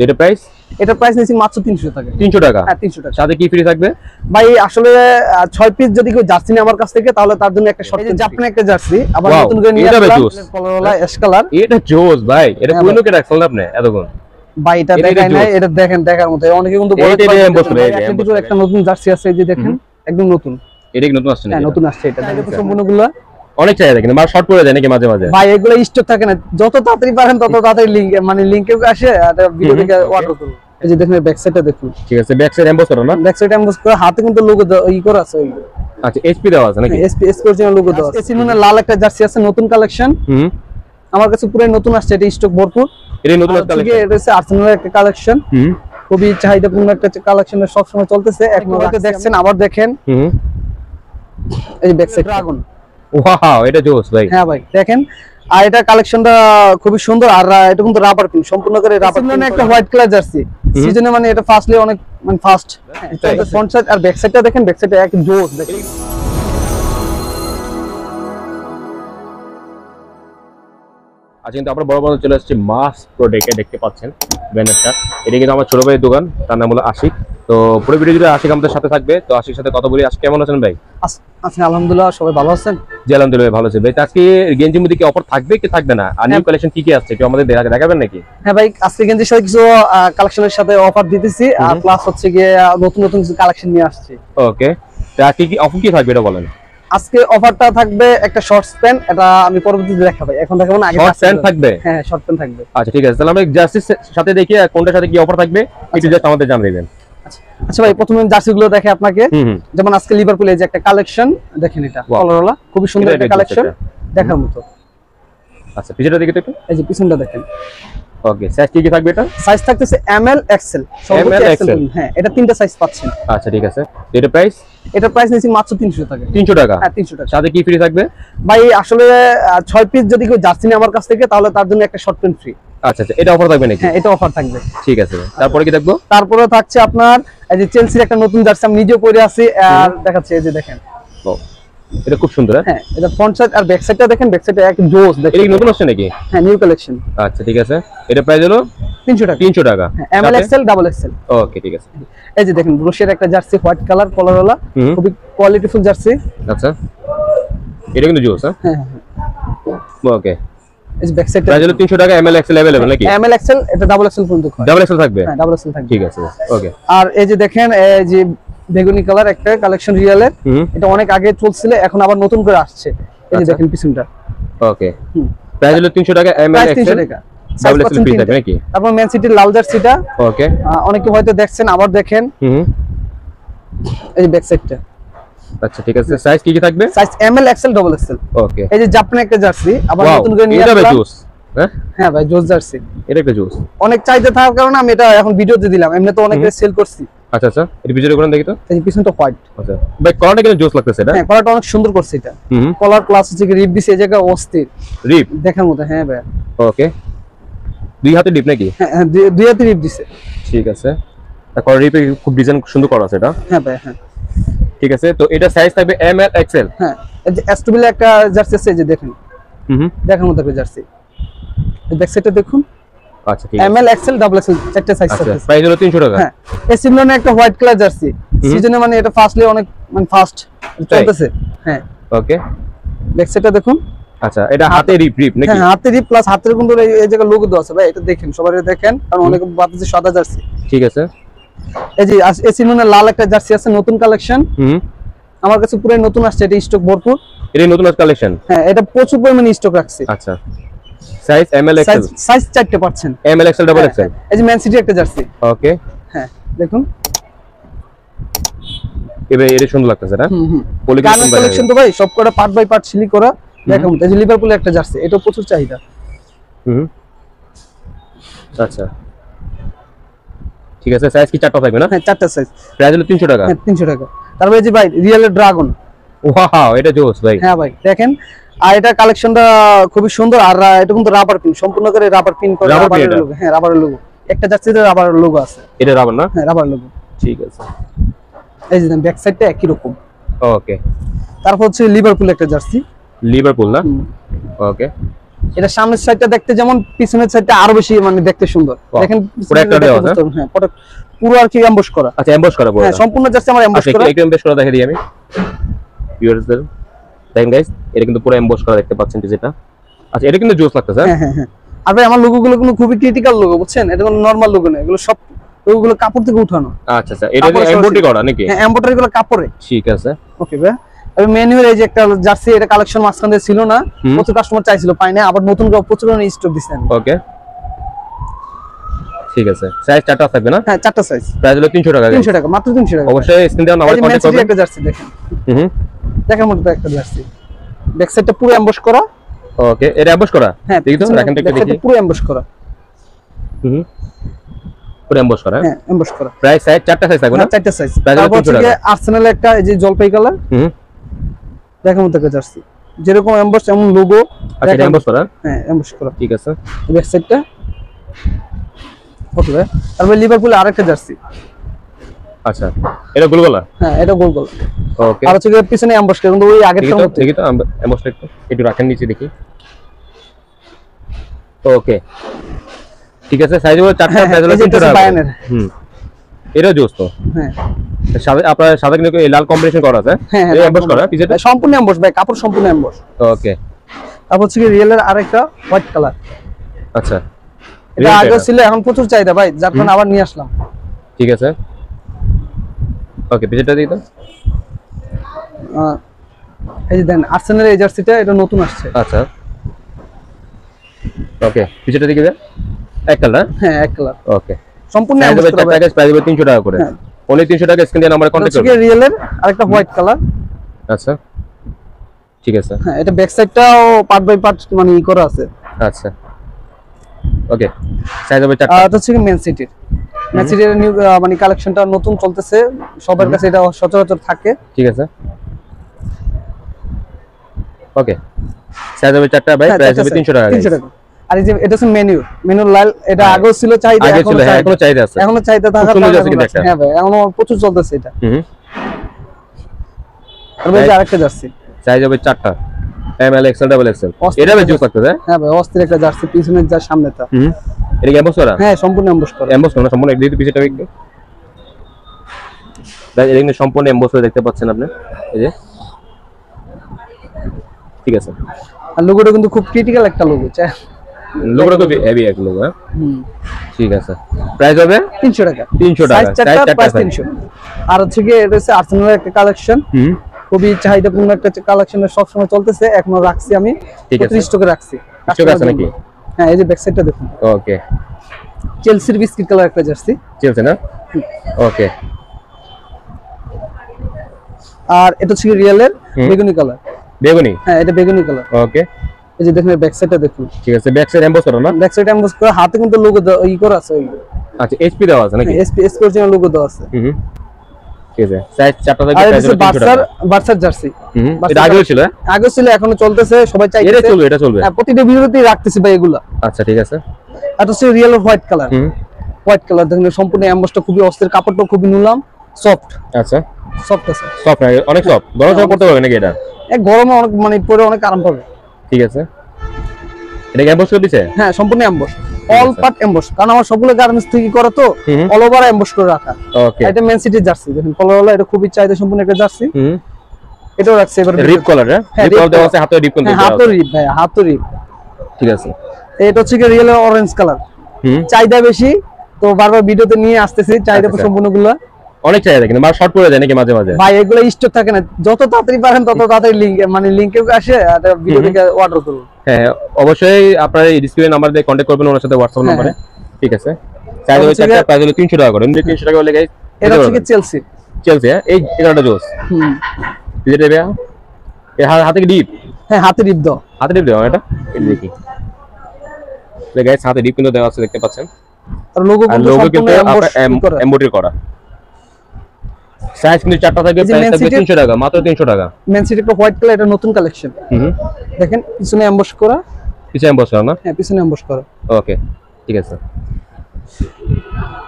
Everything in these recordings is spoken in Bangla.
এটা প্রাইস? এটা প্রাইস নিছি মাত্র 300 টাকা। 300 টাকা? হ্যাঁ 300 টাকা। সাথে কি ফ্রি থাকবে ভাই আসলে 6 পিস যদি কেউ জার্সি নেয় আমার কাছ থেকে তাহলে তার জন্য একটা শর্ট জাপানি একটা জার্সি আবার নতুন করে নিয়ে আসলাম কলরওয়ালা অ্যাশ কালার। এটা জোস ভাই, এটা কোন লোকে রাখছেন আপনি এতক্ষণ? ভাই এটা দেখাই নাই, এটা দেখেন দেখার মতো। অনেকে কিন্তু বলে একটা নতুন জার্সি আছে, এই যে দেখেন একদম নতুন। এটা কি নতুন আসছে নাকি? হ্যাঁ নতুন আসছে এটা। সম্পূর্ণগুলো অনেক চাহিদা কিন্তু মাল শর্ট পড়ে যায় নাকি মাঝে মাঝে? ভাই এগুলো স্টক থাকে না, যত তাড়াতাড়ি পারেন তত তাড়াতাড়ি লিংক মানে লিংকে আসে আর ভিডিও থেকে অর্ডার করুন। এই যে দেখেন ব্যাক সাইডটা দেখুন। ঠিক আছে, ব্যাক সাইড এমবস করা না? ব্যাক সাইড এমবস করা, হাতে কিন্তু লোগো ই করা আছে। ওই আচ্ছা এইচপি দেওয়া আছে নাকি? এসপি অরিজিনাল লোগো দেওয়া আছে। সিনুনে লাল একটা জার্সি আছে নতুন কালেকশন। আমার কাছে পুরো নতুন আসছে, এটা স্টক ভরপুর। এটা নতুন কালেকশন, এটা হচ্ছে আর্সেনালের একটা কালেকশন। খুবই চাহিদাপূর্ণ একটা কালেকশন, সব সময় চলতেছে। এখন হয়তো দেখছেন, আবার দেখেন এই ব্যাক সাইড ড্রাগন। ওয়াও এটা জোস ভাই। হ্যাঁ ভাই দেখেন, আর এটা কালেকশনটা খুবই সুন্দর। আর এটা কিন্তু রাবার পিন, সম্পূর্ণ করে রাবার পিন। একটা হোয়াইট কালার জার্সি সিজনে, মানে এটা ফার্স্টলি অনেক মানে ফাস্ট। এটা ফ্রন্ট সাইড আর ব্যাক সাইডটা দেখেন, ব্যাক সাইডে এক জোস দেখেন। আজ কিন্তু আমরা বড় বড় চলে আসছি মাস প্রোডাক্টে, দেখতে পাচ্ছেন ব্যানারটা। এটা কিন্তু আমার ছোট ভাইয়ের দোকান, তার নাম হলো আশিক। তো পুরো ভিডিও জুড়ে আশিক আমাদের সাথে থাকবে। তো আশিকের সাথে কথা বলি। আজকে কেমন আছেন ভাই? আচ্ছা আলহামদুলিল্লাহ, সবাই ভালো আছেন? জি আলহামদুলিল্লাহ ভালো আছি ভাই। আজকে গেঞ্জির মধ্যে কি অফার থাকবে কি থাকবে না, আর নিউ কালেকশন কি কি আসছে একটু আমাদের দেখাবেন নাকি? হ্যাঁ ভাই, আজকে গেঞ্জির সাথে কিছু কালেকশনের সাথে অফার দিতেছি, আর প্লাস হচ্ছে গিয়ে নতুন নতুন কিছু কালেকশন নিয়ে আসছি। ওকে, তো আজকে কি অফার কি থাকবে এটা বলেন। আজকে অফারটা থাকবে একটা শর্টস প্যান্ট, এটা আমি পরবর্তীতে দেখাবো, এখন দেখাবো না। আগে শর্টস প্যান্ট থাকবে? হ্যাঁ শর্ট প্যান্ট থাকবে। আচ্ছা ঠিক আছে, তাহলে আমরা জার্সির সাথে দেখি কোনটার সাথে কি অফার থাকবে একটু জাস্ট আমাদের জানিয়ে দিবেন। আচ্ছা ভাই, প্রথমে জার্সি গুলো দেখে আপনাকে। যেমন আজকে লিভারপুলে যে একটা কালেকশন দেখেন, এটা কলরওয়ালা, খুবই সুন্দর একটা কালেকশন দেখার মতো। আচ্ছা পিছনটা দেখে তো একটু। এই যে পিছনটা দেখেন। ওকে, সাইজ কি কি থাকবে এটা? সাইজ থাকতেছে এমএল এক্সেল। এমএল এক্সেল, হ্যাঁ এটা তিনটা সাইজ পাচ্ছেন। আচ্ছা ঠিক আছে, এটা প্রাইস? এটা প্রাইস নিছি মাত্র 300 টাকা। 300 টাকা? হ্যাঁ 300 টাকা। সাথে কি ফ্রি থাকবে? ভাই আসলে 6 পিস যদি কেউ জার্সি নেয় আমার কাছ থেকে তাহলে তার জন্য একটা শর্ট প্যান্ট ফ্রি। আচ্ছা আচ্ছা, এটা অফার থাকবে নাকি? হ্যাঁ এটা অফার থাকবে। ঠিক আছে, তারপরে কি দেখবো? তারপরে থাকছে আপনার এই যে চেলসির একটা নতুন জার্সি, আমি নিজেও পরে আছি আর দেখাচ্ছি। এই যে দেখেন, এটা খুব সুন্দর। হ্যাঁ এটা ফ্রন্ট সাইড আর ব্যাক সাইডটা দেখেন, ব্যাক সাইডে এক জোস দেখেন। এটা কি নতুন আসছে নাকি? হ্যাঁ নিউ কালেকশন। আচ্ছা ঠিক আছে, এটা প্রাইস হলো 300 টাকা। 300 টাকা, হ্যাঁ এমএল এক্সেল ডাবল এক্সেল। ওকে ঠিক আছে। এই যে দেখেন ব্রুশের একটা জার্সি, হোয়াইট কালার কলারওয়ালা, খুবই কোয়ালিটিফুল জার্সি। আচ্ছা এটা কিন্তু জোস। হ্যাঁ ওকে, এই যে ব্যাক সাইডটা প্রাইস হলো 300 টাকা। এমএল এক্সেল अवेलेबल নাকি? এমএল এক্সেল, এটা ডাবল এক্সেল পর্যন্ত হয়। ডাবল এক্সেল থাকবে? হ্যাঁ ডাবল এক্সেল থাকবে। ঠিক আছে ওকে। আর এই যে দেখেন, এই যে বেগুনি কালার একটা কালেকশন রিয়ালের, এটা অনেক আগে চলছিল, এখন আবার নতুন করে আসছে। এই যে দেখেন পিছনটা। ওকে, প্রাইস হলো 300 টাকা। ML XL double Excel free থাকবে নাকি? তারপর ম্যান সিটির লাল জার্সিটা। ওকে, অনেকে হয়তো দেখছেন, আবার দেখেন। এই যে ব্যাক সাইডটা। আচ্ছা ঠিক আছে, সাইজ কি কি থাকবে? Size M L XL double XL. Okay, এই যে জাপানি একটা জার্সি আবার নতুন করে নিয়ে আসলাম। এটা জোস। হ্যাঁ ভাই জোস জার্সি, এটা একটা জোস। অনেক চাহিদা থাকার কারণে আমি এটা এখন ভিডিওতে দিলাম, এমনি তো অনেকে সেল করছি। আচ্ছা আচ্ছা, এর ভিতরে কোন দেখি তো। এই যে পিছনটা হোয়াইট। আচ্ছা ভাই, কলারটা কিন্তু জোস লাগতেছে এটা। হ্যাঁ কলারটা অনেক সুন্দর করছে এটা। কলার প্লাস হচ্ছে রিপ দিছে, এই জায়গা অস্থির রিপ দেখার মতো। হ্যাঁ ভাই ওকে, দুই হাতে রিপ নাকি? হ্যাঁ দুই হাতে রিপ দিছে। ঠিক আছে, তারপর রিপে খুব ডিজাইন সুন্দর করা আছে এটা। হ্যাঁ ভাই হ্যাঁ ঠিক আছে, তো এটা সাইজ থাকবে এমএল এক্সএল। হ্যাঁ এই যে এসটিবিল একটা জার্সি আছে, এই যে দেখেন দেখার মতো একটা জার্সি। এই ব্যাক সাইডটা দেখুন। আচ্ছা ঠিক আছে, এমএল এক্সএল ডাবল এক্সএল চারটি সাইজ আছে। প্রাইস হলো 300 টাকা। হ্যাঁ এই সিমলনে একটা হোয়াইট কালার জার্সি সিজনে, মানে এটা ফার্স্টলি অনেক মানে ফাস্ট চলতেছে। হ্যাঁ ওকে, ব্যাক সাইডটা দেখুন। আচ্ছা এটা হাতে রিপ নাকি? হ্যাঁ হাতে রিপ প্লাস হাতের কিন্তু এই জায়গা লোগো দেওয়া আছে ভাই, এটা দেখেন, সবাই দেখেন, কারণ অনেকে বাতাসে সাদা জার্সি। ঠিক আছে, এই যে এই সিমলনে লাল একটা জার্সি আছে নতুন কালেকশন। আমার কাছে পুরো নতুন আসছে, এটা স্টক ভরপুর। এটা নতুন কালেকশন? হ্যাঁ এটা প্রচুর পরিমাণে স্টক রাখছে। আচ্ছা, সাইজ এমএল এক্সএল? সাইজ 4টে পাচ্ছেন, এমএল এক্সএল ডাবল এক্সএল। এই যে ম্যান সিটি একটা জার্সি। ওকে, হ্যাঁ দেখুন এবে এর সুন্দর লাগতেছে না? পলিগ্রাফ কালেকশন তো ভাই সবকটা পার্ট বাই পার্ট সিলি করা দেখাম। এই যে লিভারপুলে একটা জার্সি, এটা প্রচুর চাহিদা। আচ্ছা ঠিক আছে, সাইজ কি 4টা থাকবে না? হ্যাঁ 4টা সাইজ। প্রাইস হলো 300 টাকা। হ্যাঁ 300 টাকা। তারপরে এই যে ভাই রিয়েলের ড্রাগন। ওয়াও এটা জোস ভাই। হ্যাঁ ভাই দেখেন, আর এটা কালেকশনটা খুবই সুন্দর। আর এটা কিন্তু রাবার পিন, সম্পূর্ণ করে রাবার পিন করা, রাবারের লোগো। হ্যাঁ রাবারের লোগো, একটা জার্সিতে রাবারের লোগো আছে। এটা রাবার না? হ্যাঁ রাবার লোগো। ঠিক আছে, এই যে ব্যাক সাইডটা একই রকম। ওকে, তারপর হচ্ছে লিভারপুল একটা জার্সি। লিভারপুল না? ওকে, এটা সামনের সাইডটা দেখতে যেমন পিছনের সাইডটা আরো বেশি মানে দেখতে সুন্দর। দেখেন পুরো একটা দেওয়া আছে। হ্যাঁ পুরো আর কি এমবস করা। আচ্ছা এমবস করা পুরো। হ্যাঁ সম্পূর্ণ জাস্ট আমার এমবস করা। একটু এমবস করা দেখাই দিই আমি ভিউয়ারদের। দেখেন গাইস এটা কিন্তু পুরো এমবস করা দেখতে পাচ্ছেন যেটা। আচ্ছা এটা কিন্তু জোস লাগতেছে। হ্যাঁ আর ভাই আমার লোগোগুলো কিন্তু খুবই ক্রিটিক্যাল লোগো বুঝছেন, এটা কোনো নরমাল লোগো না, এগুলো সব লোগোগুলো কাপড় থেকে উঠানো। আচ্ছা এটা এমব্রয়ডারি করা নাকি? হ্যাঁ এমব্রয়ডারি গুলো কাপড়ে। ঠিক আছে ওকে ভাই। তবে মেনুর এই যে একটা জার্সি, এটা কালেকশন মাঝখান দিয়ে ছিল না, প্রচুর কাস্টমার চাইছিল, পাই না, আবার নতুন করে প্রচুর স্টক দিছেন। ওকে ঠিক আছে। সাইজ চারটা থাকবে না? হ্যাঁ চারটা সাইজ। প্রাইস হলো 300 টাকা। 300 টাকা, মাত্র 300 টাকা। অবশ্যই স্ক্রিন দেওয়া নাম্বার কন্টাক্ট করবেন। একটা জার্সি দেখেন। দেখার মতো একটা জার্সি। ব্যাক সাইডটা পুরো এমবস করা। ওকে এটা এমবস করা? হ্যাঁ দেখি তো রাখেন একটু দেখি। পুরো এমবস করা। পুরো এমবস করা। হ্যাঁ এমবস করা। প্রাইস সাইজ চারটা সাইজ থাকবে না? চারটা সাইজ। প্রাইস হলো 300 টাকা। আর্সেনালে একটা এই যে জলপাই কালার। দেখার মতো একটা জার্সি, যেরকম এমবস এমন লোগো। আচ্ছা এটা এমবস করা? হ্যাঁ এমবস করা। ঠিক আছে। ব্যাক সাইডটা ওকে ভাই। তারপর লিভারপুলে আরেকটা জার্সি। আচ্ছা এটা গোল গলা? হ্যাঁ এটা গোল গোল। ওকে আর হচ্ছে পিছনে এমবস করে, কিন্তু ওই আগেরটা মতো। দেখি তো এমবসটা একটু রাখেন নিচে দেখি। ওকে ঠিক আছে। সাইজ হলো চারটা, প্রাইস হলো 300 টাকা। এটা জোস তো। হ্যাঁ সাদা আপনার সাদা কিন্তু লাল কম্বিনেশন করা আছে। হ্যাঁ এই এমবস করা পিছেটা সম্পূর্ণ এমবস ভাই, কাপড় সম্পূর্ণ এমবস। ওকে তারপর হচ্ছে রিয়েলের আরেকটা হোয়াইট কালার। আচ্ছা এটা আগে ছিল, এখন প্রচুর চাহিদা ভাই, যার কারণে আবার নিয়ে আসলাম। ঠিক আছে। ওকে পিছেটা দেখি তো। এই যে দেন আর্সেনালের এই জার্সিটা, এটা নতুন আসছে। আচ্ছা ওকে পিছেটা দেখি এক কালার। হ্যাঁ এক কালার। ওকে সম্পূর্ণ এমবস করা। প্যাকেজ প্রাইস হলো 300 টাকা করে। ওনলি 300 টাকা। স্ক্রিন দিয়ে নাম্বার কন্টাক্ট করবেন। রিয়েলের আরেকটা হোয়াইট কালার। আচ্ছা ঠিক আছে। হ্যাঁ এটা ব্যাক সাইডটাও পার্ট বাই পার্ট মানে ই করা আছে। আচ্ছা ওকে সাইজ হবে চারটা। এটা হচ্ছে মেন সিটির। মেন সিটির নিউ মানে কালেকশনটা নতুন চলতেছে, সবার কাছে এটা সচরাচর থাকে। ঠিক আছে ওকে সাইজ হবে চারটা ভাই। প্রাইস হবে 300 টাকা। 300 টাকা। আর এই যে এটা হচ্ছে মেনু লাল, এটা আগেও ছিল চাহিদা, এখনো চাহিদা আছে। এখনো চাহিদা থাকার কারণে। হ্যাঁ ভাই এখনো প্রচুর চলতেছে এটা। আর ভাই আরেকটা জার্সি। সাইজ হবে চারটা, M L XL double XL. এটা ভাই জোস লাগতেছে। হ্যাঁ ভাই অস্থির একটা জার্সি, পিছনের যা সামনেটা। এটা কি এমবস করা? হ্যাঁ সম্পূর্ণ এমবস করা। এমবস করা সম্পূর্ণ। একটু পিছটা একটু ভাই, এটা কিন্তু সম্পূর্ণ এমবস করে দেখতে পাচ্ছেন আপনি। এই যে ঠিক আছে। আর লোগোটা কিন্তু খুব ক্রিটিক্যাল একটা লোগো। লোগোটা খুব হেভি এক লোগো। ঠিক আছে। প্রাইস হবে 300 টাকা। 300 টাকা। সাইজ চারটা, প্রাইস 300। আর হচ্ছে কি এটা হচ্ছে আর্সেনালের একটা কালেকশন। খুবই চাহিদাপূর্ণ একটা কালেকশন, সব সময় চলতেছে, এখনো রাখছি আমি। ঠিক আছে। স্টকে রাখছি। স্টক আছে নাকি? হ্যাঁ এই যে ব্যাক সাইডটা দেখুন। ওকে চেলসির বিস্কিট কালার একটা জার্সি। চলছে না? ওকে আর এটা হচ্ছে রিয়েলের বেগুনি কালার। বেগুনি? হ্যাঁ এটা বেগুনি কালার। ওকে এই যে দেখুন ব্যাক সাইডটা দেখুন। ঠিক আছে। ব্যাক সাইড এমবস করা না? ব্যাক সাইড এমবস করা, হাতে কিন্তু লোগো ই করা আছে। আচ্ছা এইচপি দেওয়া আছে নাকি? এসপি অরিজিনাল লোগো দেওয়া আছে। ঠিক আছে। সাইজ চারটা থেকে প্রাইস হলো 300 টাকা। বার্সার জার্সি। এটা আগেও ছিল? আগে ছিল, এখনো চলতেছে, সবাই চাইছে। এটা চলবে। হ্যাঁ প্রতিটা ভিডিওতেই রাখতেছি ভাই এগুলা। আচ্ছা ঠিক আছে। আর হচ্ছে real white colour. White colour দেখুন, সম্পূর্ণ এমবসটা খুবই অস্থির, কাপড়টা খুবই নুলাম, সফট। আচ্ছা সফট আছে। সফট অনেক সফট। গরম সময় পড়তে পারবে নাকি এটা? গরমে অনেক মানে পরে অনেক আরাম পাবে। ঠিক আছে। এটা কি এমবস করে দিছে? হ্যাঁ সম্পূর্ণ এমবস, অল পার্ট এমবস, কারণ আমার সবগুলো গার্মেন্টস থেকে করা তো, অল ওভার এমবস করে রাখা। ওকে এটা মেন সিটির জার্সি দেখুন, কলারওয়ালা, এটা খুবই চাহিদা সম্পূর্ণ একটা জার্সি। এটাও রাখছে এবার রিপ কলার। হ্যাঁ রিপ দেওয়া আছে, হাতে রিপ কিন্তু দেওয়া আছে। হাতে রিপ ভাই, হাতে রিপ। ঠিক আছে। এটা হচ্ছে কি রিয়েল অরেঞ্জ কালার। চাহিদা বেশি তো, বারবার ভিডিওতে নিয়ে আসতেছি চাহিদা সম্পূর্ণগুলো। অনেক চাহিদা, কিন্তু মাল শর্ট পড়ে যায় নাকি মাঝে মাঝে? ভাই এগুলো স্টক থাকে না, যত তাড়াতাড়ি পারেন তত তাড়াতাড়ি লিংকে আসে আর ভিডিও থেকে অর্ডার করুন। হ্যাঁ অবশ্যই আপনারা এই ডিসপ্লে নাম্বার দিয়ে কন্টাক্ট করবেন ওনার সাথে, হোয়াটসঅ্যাপ নম্বরে। ঠিক আছে। চাইলে ওই চারটা প্রাইস হলো 300 টাকা করে। 300 টাকা হলে গাইস এটা হচ্ছে কি চেলসি। চেলসি এই এটাটা জোস। এটা দেবে এই হাতে কি ডিপ? হ্যাঁ হাতে ডিপ দাও। হাতে ডিপ দাও এটা। এই দেখি তো গাইস হাতে ডিপ কিন্তু দেওয়া আছে, দেখতে পাচ্ছেন। আর লোগো কিন্তু এমব্রয়ডারি করা। সাইজ কিন্তু চারটা থাকবে, প্রাইস থাকবে 300 টাকা, মাত্র 300 টাকা। মেন সিটি একটা হোয়াইট কালার, এটা নতুন কালেকশন। দেখেন পিছনে এমবস করা। পিছনে এমবস করা না? হ্যাঁ পিছনে এমবস করা। ওকে ঠিক আছে।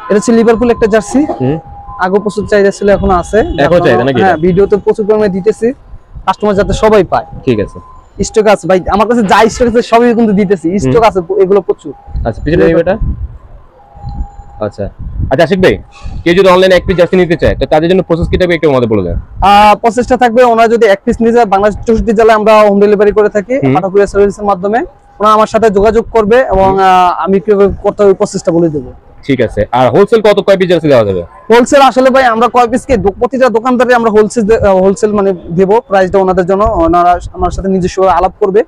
এটা হচ্ছে লিভারপুল একটা জার্সি। আগে প্রচুর চাহিদা ছিল, এখনো আছে। এখন চাহিদা নাকি? হ্যাঁ ভিডিওতে প্রচুর পরিমাণে দিতেছি, কাস্টমার যাতে সবাই পায়। ঠিক আছে। স্টক আছে ভাই, আমার কাছে যা স্টক আছে সবই কিন্তু দিতেছি, স্টক আছে এগুলো প্রচুর। আচ্ছা পিছনে দেখবে এটা। আচ্ছা আচ্ছা আশিক ভাই, কেউ যদি অনলাইনে এক পিস জার্সি নিতে চায় তো তাদের জন্য প্রসেস কি থাকবে একটু আমাদের বলে দেন। প্রসেসটা থাকবে, ওনারা যদি এক পিস নিয়ে যায় বাংলাদেশ 64 জেলায় আমরা হোম ডেলিভারি করে থাকি পাঠা কুরিয়ার সার্ভিসের মাধ্যমে। ওনারা আমার সাথে যোগাযোগ করবে এবং আমি কিভাবে করতে হবে প্রসেসটা বলে দেবো। ঠিক আছে। আর হোলসেল কত কয় পিস জার্সি দেওয়া যাবে? হোলসেল আসলে ভাই আমরা কয় পিসকে প্রতিটা দোকানদারে আমরা হোলসেল মানে দেবো, প্রাইসটা ওনাদের জন্য, ওনারা আমার সাথে নিজস্ব আলাপ করবে।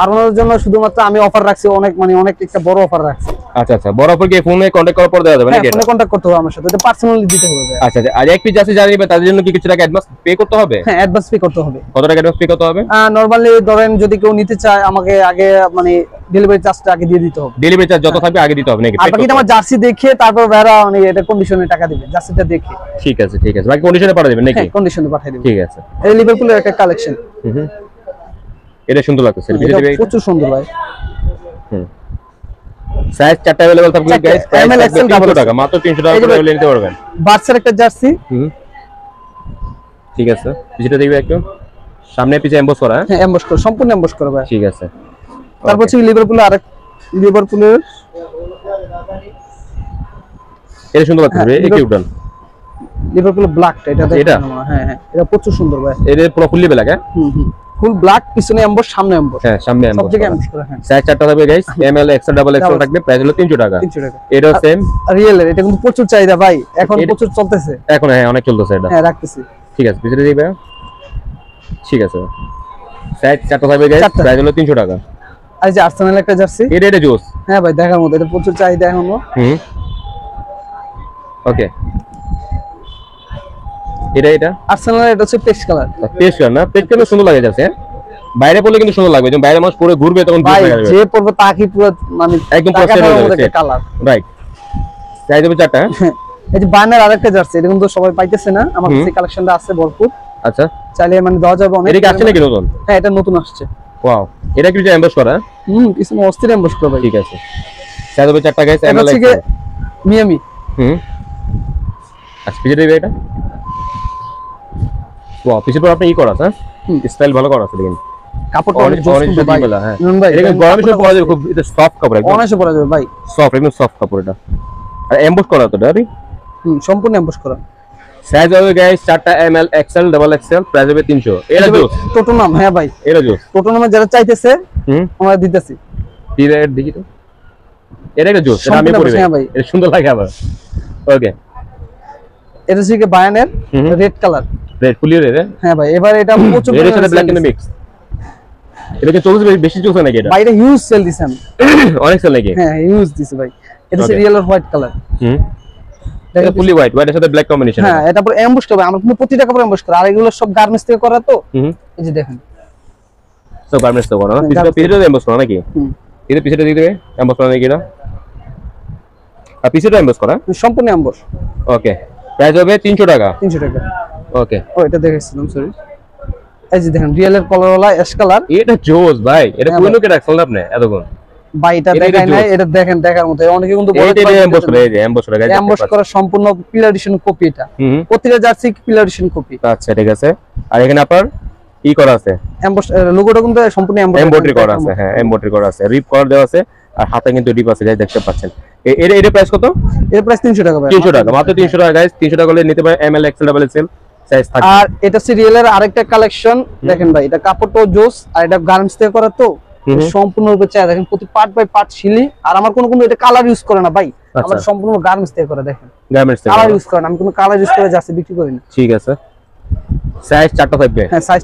আর ওনাদের জন্য শুধুমাত্র আমি অফার রাখছি, মানে অনেক একটা বড় অফার রাখছি। আচ্ছা আচ্ছা, বড় অফার কি ফোনে কন্টাক্ট করার পর দেওয়া যাবে নাকি? ফোনে কন্টাক্ট করতে হবে আমার সাথে, এটা পার্সোনালি দিতে হবে। আচ্ছা আচ্ছা, আর এক পিস জার্সি যারা নিবে তাদের জন্য কি কিছু টাকা অ্যাডভান্স পে করতে হবে? হ্যাঁ, অ্যাডভান্স পে করতে হবে। কত টাকা অ্যাডভান্স পে করতে হবে? নরমালি ধরেন যদি কেউ নিতে চায় আমাকে আগে মানে ডেলিভারি চার্জটা আগে দিয়ে দিতে হবে। ডেলিভারি চার্জ যত থাকবে আগে দিতে হবে নাকি? আর বাকিটা আমার জার্সি দেখে তারপর ভাড়া মানে এটা কন্ডিশনে টাকা দিবে, জার্সিটা দেখে। ঠিক আছে ঠিক আছে, বাকি কন্ডিশনে পাঠিয়ে দিবেন নাকি? হ্যাঁ, কন্ডিশনে পাঠিয়ে দিবেন। ঠিক আছে। এই লিভারপুলের একটা কালেকশন, এটা সুন্দর লাগতেছে, এটা প্রচুর সুন্দর ভাই। সাইজ 4টা अवेलेबल থাকবে गाइस, ML XL 300 টাকা, মাত্র 300 টাকা করে নিতে পারবেন। বাচ্চার একটা জার্সি। ঠিক আছে, পিছটা দেখবে একটু, সামনে পিছে এমবস করা। হ্যাঁ, এমবস করা, সম্পূর্ণ এমবস করা ভাই। ঠিক আছে। তারপর হচ্ছে লিভারপুলের আরেক লিভারপুলের এটা সুন্দর লাগতেছে, এই কিউটন লিভারপুলের ব্ল্যাকটা, এটা দেখেন। এটা হ্যাঁ হ্যাঁ, এটা প্রচুর সুন্দর ভাই। এটা পুরো ফুললি ব্ল্যাক। হ্যাঁ ফুল ব্ল্যাক, পিছনে এমবস, সামনে এমবস। হ্যাঁ, সামনে এমবস, সব জায়গায় এমবস করা। হ্যাঁ, সাইজ 4টা থাকবে guys, ML XL double XL থাকবে, প্রাইস হলো 300 টাকা। 300 টাকা। এটাও সেম রিয়েল এর, এটা কিন্তু প্রচুর চাহিদা ভাই, এখন প্রচুর চলতেছে এখন। হ্যাঁ, অনেক চলতেছে এটা। হ্যাঁ, রাখতেছি। ঠিক আছে, পিছনে দেখবে। ঠিক আছে, সাইজ 4টা থাকবে गाइस, প্রাইস হলো 300 টাকা। আর যে আর্সেনাল একটা জার্সি, এটা জোস। হ্যাঁ ভাই, দেখার মতো, এটা প্রচুর চাহিদা এখনো। ওকে, এটা আর্সেনাল, এটা হচ্ছে পেস্ট কালার। পেস্ট কালার না? পেস্ট কালার সুন্দর লাগে যাচ্ছে। বাইরে পড়লে কিন্তু সুন্দর লাগবে, যখন বাইরে মানুষ পরে ঘুরবে তখন ভাই যে পরবে তাকে পুরো মানে একদম পুরো কালার। রাইট, সাইজ হবে 4টা। এই যে বায়ানের আরেকটা জার্সি, এটা কিন্তু সবাই পাইতেছে না, আমার কাছে কালেকশনটা আছে ভরপুর। আচ্ছা, চাইলে মানে দেওয়া যাবে অনেক। এটা কি আসছে নাকি নতুন? হ্যাঁ, এটা নতুন আসছে। ওয়াও, এটা কি এমবস করা? কিছু অস্থির এমবস করা ভাই। ঠিক আছে, সাইজ হবে 4টা गाइस, এমএল হচ্ছে মিয়ামি। আচ্ছা, পিছে দেখবে এটা। ওয়াও, পিছে তো আপনি করা আছে, স্টাইল ভালো করা আছে দেখেন। কাপড়টা অনেক জোস অরেঞ্জ ভাই। হ্যাঁ ভাই, এটা গরমের সময় পরা যাবে, খুব এটা সফট কাপড়, একদম অনায়াসে পরা যাবে ভাই। সফট, একদম সফট কাপড় এটা। আর এমবস করা তো দাদি। সম্পূর্ণ এমবস করা। সাইজ হবে गाइस 4টা ML XL double XL, price হবে 300। এটা জোস টোটোনাম। হ্যাঁ ভাই, এটা জোস। টোটোনামে যারা চাইতেছে আমরা দিতেছি। ডিরেক্ট দেখি তো, এটা একটা জোস, এটা আমি পরে ভাই, এটা সুন্দর লাগে আবার। ওকে, এটা হচ্ছে কি বায়ানের রেড কালার, রেড ফুলি রেড। হ্যাঁ ভাই, এবার এটা প্রচুর এর সাথে ব্ল্যাক এন্ড মিক্স। এটা কি চলছে বেশি চলছে নাকি? এটা ভাই এটা হিউজ সেল দিছে আমি। অনেক সেল নাকি? হ্যাঁ, হিউজ দিছে ভাই। এটা হচ্ছে রিয়েল হোয়াইট কালার। এটা ফুলি হোয়াইট, হোয়াইটের সাথে ব্ল্যাক কম্বিনেশন। হ্যাঁ, এটা পুরো এমবস করা, আমরা কিন্তু প্রতিটা কাপড় এমবস করা, আর এগুলো সব গার্মেন্টস থেকে করা তো। এই যে দেখেন, সব গার্মেন্টস থেকে করা না? পিছটা এমবস করা নাকি? এটা পিছটা দিয়ে দেবে এমবস করা নাকি এটা? আর পিছটা এমবস করা সম্পূর্ণ এমবস। ওকে, প্রাইস হবে 300 টাকা। 300 টাকা। ওকে, ও এটা দেখেছিলাম, সরি। এই যে দেখেন রিয়েল এর কালারওয়ালা অ্যাশ কালার। এটা জোস ভাই, এটা কোইনো কে রাখছেন আপনি এতক্ষণ? ভাই এটা দেখাই নাই, এটা দেখেন, দেখার মতো। অনেকে কিন্তু বলে এটা এমবস করা, এই যে এমবস করা গাইস, এমবস করা সম্পূর্ণ পিলার এডিশন কপি এটা। প্রতিটা জার্সি পিলার এডিশন কপি। আচ্ছা, ঠিক আছে। আর এখানে আপনার ই করা আছে, এমবস লোগোটা কিন্তু সম্পূর্ণ এমব্রয়ডারি করা আছে। হ্যাঁ, এমব্রয়ডারি করা আছে, রিপ করা দেওয়া আছে, আর হাতে কিন্তু রিপ আছে গাইস, দেখতে পাচ্ছেন। এর প্রাইস কত? এর প্রাইস 300 টাকা ভাই। 300 টাকা, মাত্র 300 টাকা গাইস। 300 টাকা হলে নিতে পারেন ML XL double XL size থাকে। আর এটা সিরিয়ালের আরেকটা কালেকশন দেখেন ভাই, এটা কাপড়টাও জোস, আর এটা গার্মেন্টস থেকে করা তো সম্পূর্ণরূপে চাই। দেখেন প্রতি পার্ট বাই পার্ট শিলি, আর আমার কোনো এটা কালার ইউজ করে না ভাই, আমার সম্পূর্ণ গার্মেন্টস থেকে করা। দেখেন গার্মেন্টস থেকে কালার ইউজ করে না, আমি কোনো কালার ইউজ করে জার্সি বিক্রি করি না। ঠিক আছে, সাইজ 4টা থাকবে। হ্যাঁ, সাইজ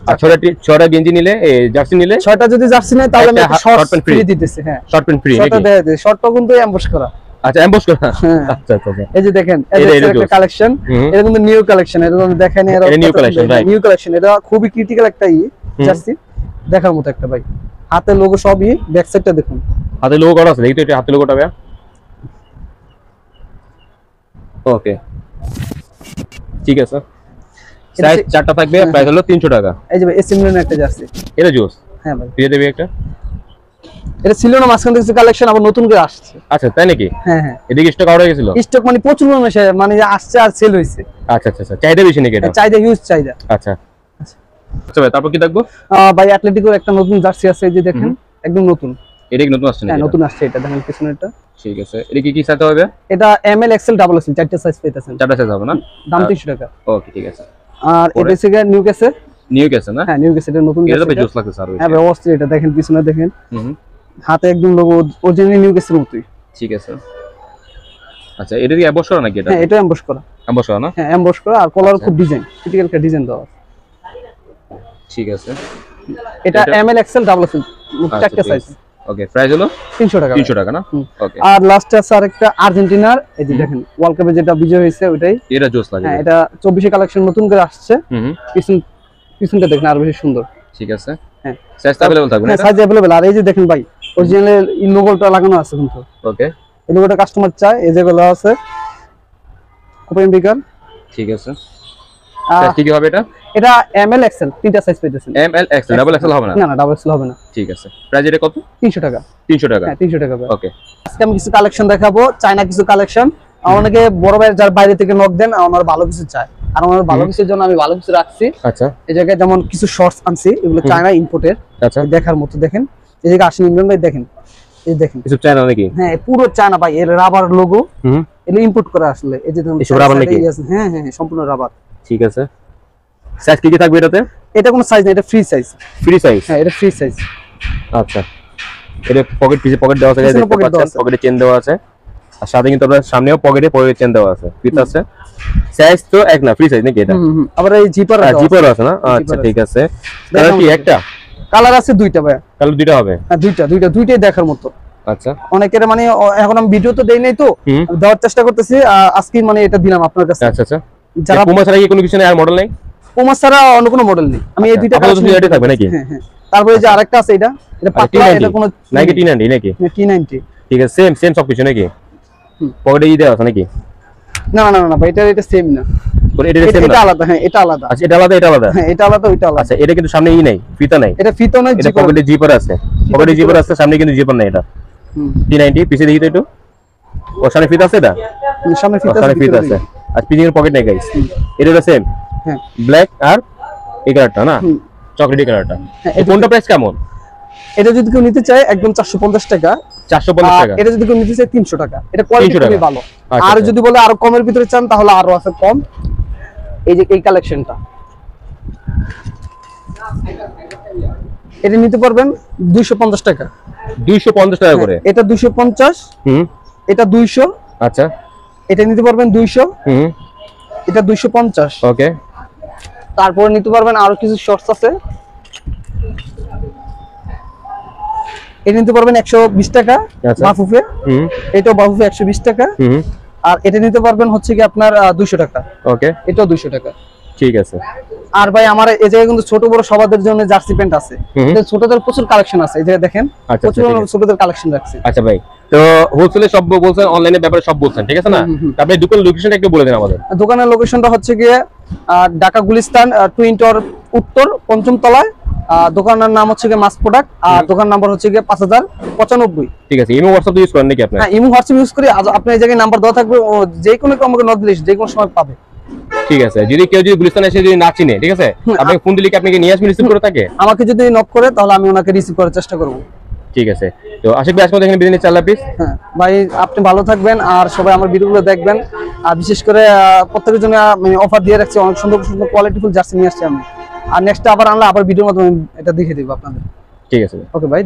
6টা গেঞ্জি নিলে, এই জার্সি নিলে 6টা যদি জার্সি নেয় তাহলে আমি শর্ট প্যান্ট ফ্রি দিতেছি। হ্যাঁ, শর্ট প্যান্ট ফ্রি। শর্টটা দেয়া দিই, শর্টটা কিন্তু এমবস করা। আচ্ছা, এমবস করা। আচ্ছা আচ্ছা। এই যে দেখেন, এটা একটা কালেকশন, এটা কিন্তু নিউ কালেকশন, এটা আমি দেখাই না। এটা new collection, right? New collection, এটা খুবই ক্রিটিক্যাল একটা জার্সি, দেখার মতো একটা ভাই। হাতে লোগো সবই, ব্যাক সাইডটা দেখুন, হাতে লোগো করা আছে, দেখি তো এটা হাতে লোগোটা ভাই। ওকে, ঠিক আছে। সাইজ 4টা থাকবে, প্রাইস হলো 300 টাকা। এই যে ভাই এসি মিলানের একটা জার্সি, এটা জোস। হ্যাঁ ভাই, দিয়ে দেবে একটা। এটা ছিল না মাঝখান থেকে কালেকশন, আবার নতুন করে আসছে। আচ্ছা, তাই নাকি? হ্যাঁ হ্যাঁ, এদিকে স্টক আউট হয়ে গেছিল। স্টক মানে প্রচুর মানে আসছে আর সেল হইছে। আচ্ছা আচ্ছা আচ্ছা, চাহিদা বেশি নাকি এটা? চাহিদা হিউজ চাহিদা। আচ্ছা, আচ্ছা ভাই, তারপর কি দেখবো? ভাই অ্যাটলেটিকোর একটা নতুন জার্সি আছে, এই যে দেখেন একদম নতুন। এটা কি নতুন আসছে হ্যাঁ নাকি? নতুন আসছে, এটা দেখেন পিছনেরটা। ঠিক আছে, এটা কি সাইজ হবে? এটা এমএল এক্সএল ডাবল এক্সএল চারটি সাইজ পেতেছেন। চারটা সাইজ হবে না? দাম 300 টাকা। ওকে ঠিক আছে। আর এটা হচ্ছে নিউ কেসে। নিউ কেসে না? হ্যাঁ নিউ কেসে, এটা নতুন। এটা তো জোস লাগছে স্যার। হ্যাঁ ভাই অস্থির, এটা দেখেন পিছনে দেখেন, হুম হাতে একদম লোগো অরিজিনাল নিউ কেসের মতোই। ঠিক আছে। আচ্ছা, এটা কি এমবস করা নাকি? এটা হ্যাঁ এটা এমবস করা। এমবস করা না? হ্যাঁ এমবস করা, আর কলার খুব ডিজাইন, ক্রিটিক্যাল একটা ডিজাইন দেওয়া। ঠিক আছে। এটা এমএল এক্সএল ডাবল এক্সএল চারটি সাইজ। ওকে, প্রাইস হলো 300 টাকা। 300 টাকা না? ওকে। আর লাস্টে আছে আরেকটা আর্জেন্টিনার, এই যে দেখেন ওয়ার্ল্ড কাপে যেটা বিজয় হয়েছে ওইটাই। এটা জোস লাগে। হ্যাঁ এটা 24 এ কালেকশন নতুন করে আসছে। হুম পিছনটা দেখেন আরো বেশি সুন্দর। ঠিক আছে। হ্যাঁ সাইজ अवेलेबल থাকবে না? হ্যাঁ সাইজ अवेलेबल। আর এই যে দেখেন ভাই অরিজিনাল এই লোগোটা লাগানো আছে কিন্তু। ওকে। এই লোগোটা কাস্টমার চায়, এই যেগুলো আছে ওপেন বিকার। ঠিক আছে। সাইজ কি হবে এটা? এটা এমএল এক্সএল তিনটা সাইজ পেতেছেন। এমএল এক্সএল, ডাবল এক্সএল হবে না? না না ডাবল এক্সএল হবে না। ঠিক আছে। প্রাইস এটা কত? 300 টাকা। 300 টাকা। হ্যাঁ 300 টাকা। ওকে। আজকে আমি কিছু কালেকশন দেখাবো, চায়না কিছু কালেকশন। অনেকে বড় ভাই যার বাইরে থেকে নক দেন, আমার ভালো কিছু চায়, আর আমার ভালো কিছুর জন্য আমি ভালো কিছু রাখছি। আচ্ছা। এই জায়গায় যেমন কিছু শর্টস আনছি, এগুলো চায়না ইম্পোর্টের। আচ্ছা। দেখার মতো দেখেন, এই জায়গায় আসেন ইমরান ভাই, দেখেন এই দেখেন কিছু চায়না নাকি? হ্যাঁ পুরো চায়না ভাই, এর রাবার লোগো, হুম এগুলো ইম্পোর্ট করা আসলে। এই যে এসব রাবার নাকি? হ্যাঁ হ্যাঁ সম্পূর্ণ রাবার। ঠিক আছে। সাইজ কি থাকবে এটাতে? এটা কোনো সাইজ না, এটা ফ্রি সাইজ। Free size? হ্যাঁ এটা ফ্রি সাইজ। আচ্ছা। এটা পকেট, পিছে পকেট দেওয়া আছে, দেখতে পাচ্ছেন পকেটে চেন দেওয়া আছে, আর সাথে কিন্তু আপনার সামনেও পকেটে চেন দেওয়া আছে, ফিট আছে। সাইজ তো এক না, ফ্রি সাইজ নাকি এটা? আবার এই জিপার আছে না? আচ্ছা ঠিক আছে। কালার কি একটা? কালার আছে দুইটা ভাই। কালার দুইটা হবে? হ্যাঁ দুইটাই দেখার মতো। আচ্ছা। অনেকের মানে এখন আমি ভিডিও তো দেই নাই, তো দেওয়ার চেষ্টা করতেছি, আজকে মানে এটা দিলাম আপনার কাছে। আচ্ছা আচ্ছা। যারা পুমা ছাড়া কি কোনো কিছু নেই, আর মডেল নেই? পুমা ছাড়া অন্য কোনো মডেল নেই, আমি এই দুইটা আপাতত দুইটাই থাকবে নাকি? হ্যাঁ হ্যাঁ। তারপরে যে আরেকটা আছে, এটা পাতলা, এটা কোনো নাকি T90 নাকি? T90। ঠিক আছে, সেম সব কিছু নাকি? পকেটে দেওয়া আছে নাকি? না না না ভাই, এটা সেম না। এটা সেম না? এটা আলাদা। হ্যাঁ এটা আলাদা। আচ্ছা, এটা আলাদা, এটা আলাদা? হ্যাঁ এটা আলাদা, ওইটা আলাদা। আচ্ছা, এটা কিন্তু সামনে নাই, ফিতা নাই? এটা ফিতা নাই, এটা পকেটে জিপার আছে। পকেটে জিপার আছে, সামনে কিন্তু জিপার নাই। এটা T90, পিছে দেখি তো একটু। ও সামনে ফিতা আছে? এটা সামনে ফিতা আছে, আর পিছে পকেট নাই গাইস। এটা সেম। হ্যাঁ ব্ল্যাক আর এই কালারটা না, চকলেটি কালারটা। এই কোনটা প্রাইস কেমন? এটা যদি কেউ নিতে চায় একদম 450 টাকা। 450 টাকা। এটা যদি কেউ নিতে চায় 300 টাকা। এটা কোয়ালিটি খুবই ভালো। আর যদি বলে আরো কমের ভিতরে চান, তাহলে আরো আছে কম। এই যে এই কালেকশনটা, এটা নিতে পারবেন 250 টাকা। 250 টাকা করে? এটা 250। এটা 200। আচ্ছা। এটা নিতে পারবেন 200। এটা 250। ওকে। তারপর নিতে পারবেন আরো কিছু শর্টস আছে, এটা নিতে পারবেন 120 টাকা বাফুফে। এটাও বাফুফে 120 টাকা। আর এটা নিতে পারবেন হচ্ছে কি আপনার 200 টাকা। ওকে। এটাও 200 টাকা। ঠিক আছে। আর ভাই আমার এই জায়গায় কিন্তু ছোট বড় সবাদের জন্য জার্সি প্যান্ট আছে, এটা ছোটদের প্রচুর কালেকশন আছে। এই যে দেখেন প্রচুর ছোটদের কালেকশন রাখছি। আচ্ছা ভাই, তো হোলসেলে সব বলছেন, অনলাইনে ব্যাপারে সব বলছেন, ঠিক আছে না? আপনি দোকানের লোকেশনটা একটু বলে দেন আমাদের। দোকানের লোকেশনটা হচ্ছে গিয়ে ঢাকা গুলিস্তান টুইন টাওয়ার উত্তর 5ম তলায়। দোকানের নাম হচ্ছে গিয়ে মাস প্রোডাক্ট, আর দোকান নাম্বার হচ্ছে গিয়ে 5095। ঠিক আছে। ইমো হোয়াটসঅ্যাপ ইউজ করেন নাকি আপনি? হ্যাঁ ইমো হোয়াটসঅ্যাপ ইউজ করি। আপনি এই জায়গায় নাম্বার দেওয়া থাকবে, যে কোনো কেউ আমাকে নক দিলে যে কোনো সময় পাবে। ঠিক আছে। যদি কেউ গুলিস্তানে এসে যদি না চিনে, ঠিক আছে, আপনি ফোন দিলে কি আপনাকে নিয়ে আসবেন, রিসিভ করে থাকে? আমাকে যদি নক করে, তাহলে আমি ওনাকে রিসিভ করার চেষ্টা করব। ঠিক আছে। তো আশিক ভাই, আজকে এখানে বিদায় নিচ্ছি। আল্লাহ হাফেজ। হ্যাঁ ভাই, আপনি ভালো থাকবেন, আর সবাই আমার ভিডিওগুলো দেখবেন। আর বিশেষ করে প্রত্যেকের জন্য আমি অফার দিয়ে রাখছি, অনেক সুন্দর সুন্দর কোয়ালিটিফুল জার্সি নিয়ে আসছি আমি। আর নেক্সট আবার আনলে আবার ভিডিওর মাধ্যমে এটা দেখিয়ে দেব আপনাদের। ঠিক আছে। ওকে ভাই।